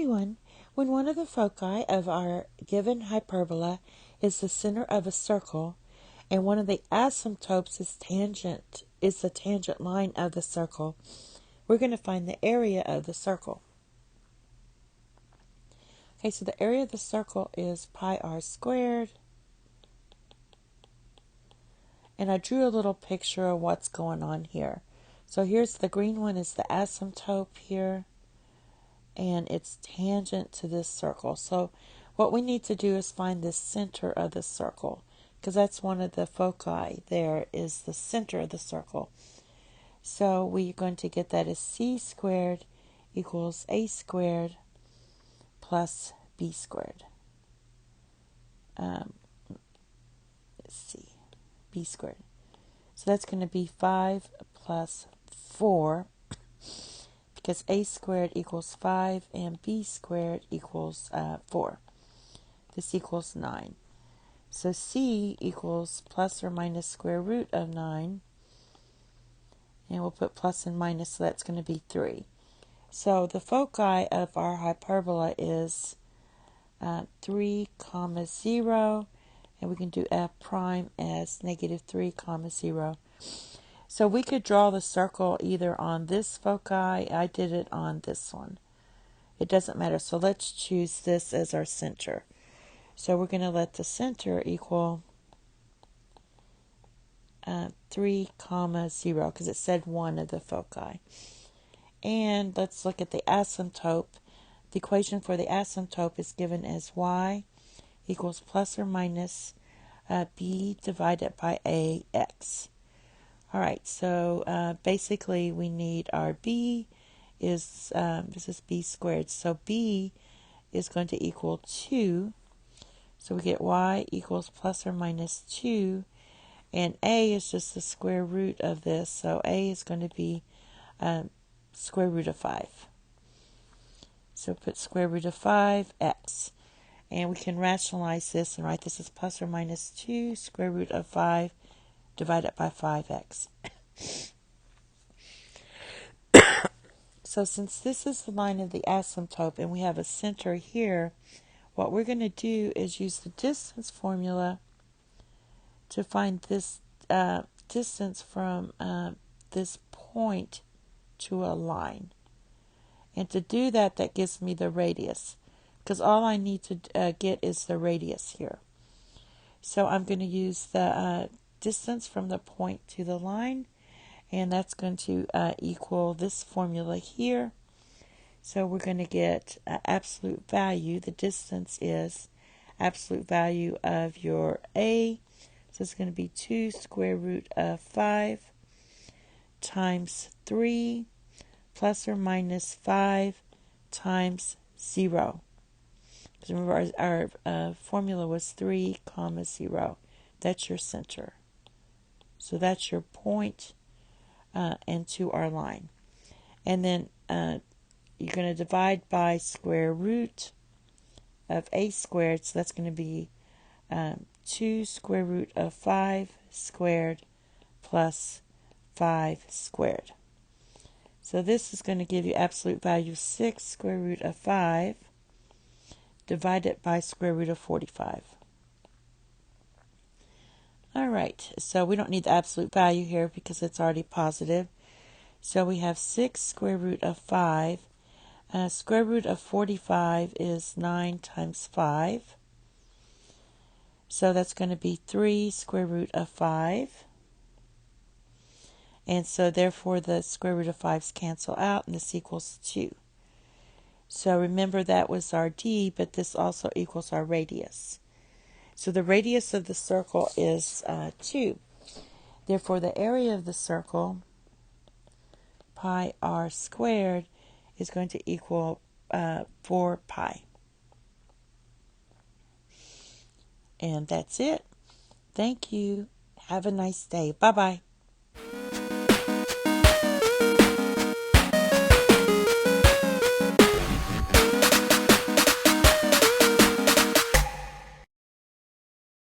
everyone. When one of the foci of our given hyperbola is the center of a circle, and one of the asymptotes is the tangent line of the circle, we're going to find the area of the circle. Okay, so the area of the circle is pi r squared. And I drew a little picture of what's going on here. So here's the green one is the asymptote here. And it's tangent to this circle. So what we need to do is find the center of the circle, because that's one of the foci there is the center of the circle. So we're going to get that as c squared equals a squared plus b squared. Let's see, b squared. So that's going to be 5 plus 4, because a squared equals 5 and b squared equals 4. This equals 9. So c equals plus or minus square root of 9. And we'll put plus and minus, so that's going to be 3. So the foci of our hyperbola is 3, 0, and we can do f prime as negative 3, 0. So we could draw the circle either on this foci. I did it on this one. It doesn't matter. So let's choose this as our center. So we're going to let the center equal 3, 0, because it said one of the foci. And let's look at the asymptote. The equation for the asymptote is given as y equals plus or minus b divided by ax. All right, so basically we need our b is, this is b squared. So b is going to equal 2. So we get y equals plus or minus 2. And a is just the square root of this. So a is going to be square root of 5. So put square root of 5x. And we can rationalize this and write this as plus or minus 2 square root of 5 divided by 5x. So since this is the line of the asymptote and we have a center here, what we're going to do is use the distance formula to find this distance from this point to a line. And to do that, that gives me the radius, because all I need to get is the radius here. So I'm going to use the distance from the point to the line, and that's going to equal this formula here. So we're going to get absolute value. The distance is absolute value of your a. So it's going to be 2 square root of 5 times 3 plus or minus 5 times 0. Because remember our formula was 3, 0. That's your center. So that's your point and to our line. And then you're going to divide by square root of a squared. So that's going to be 2 square root of 5 squared plus 5 squared. So this is going to give you absolute value 6 square root of 5 divided by square root of 45. All right, so we don't need the absolute value here because it's already positive. So we have 6 square root of 5. Square root of 45 is 9 times 5. So that's going to be 3 square root of 5. And so therefore the square root of 5's cancel out, and this equals 2. So remember that was our d, but this also equals our radius. So the radius of the circle is 2. Therefore the area of the circle, pi r squared, is going to equal 4 pi. And that's it. Thank you. Have a nice day. Bye-bye.